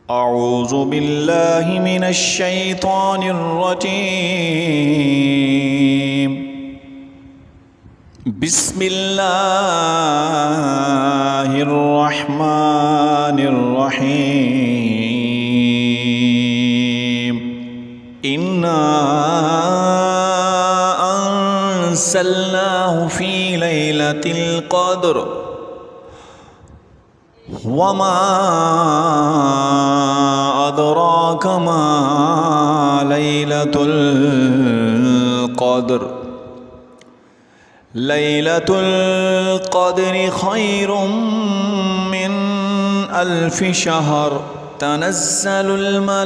أعوذ بالله من الشيطان الرجيم. بسم الله الرحمن الرحيم. إنا أنزلناه في ليلة القدر وما أدراك ما ليلة القدر. ليلة القدر خير من 1000 شهر. تنزل الملائكة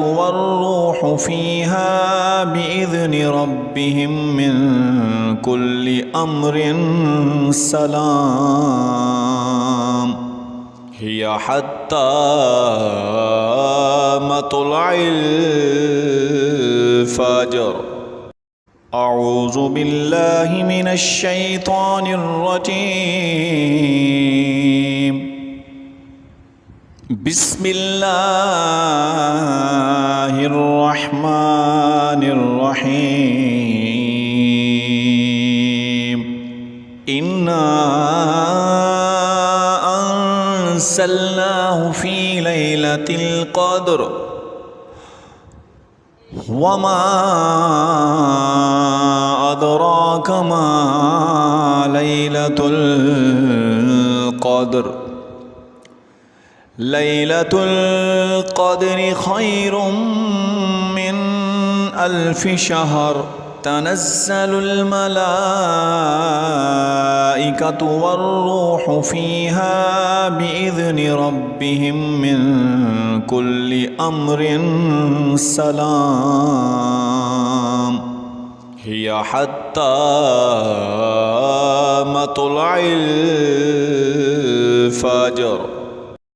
والروح فيها بإذن ربهم من كل أمر سلام. هي حتى مطلع الفجر. أعوذ بالله من الشيطان الرجيم. بسم الله الرحمن الرحيم. إنا أنزلناه في ليلة القدر وما أدراك ما ليلة القدر. ليلة القدر خير من 1000 شهر. تنزل الملائكة والروح فيها بإذن ربهم من كل أمر سلام. هي حتى مطلع الفجر.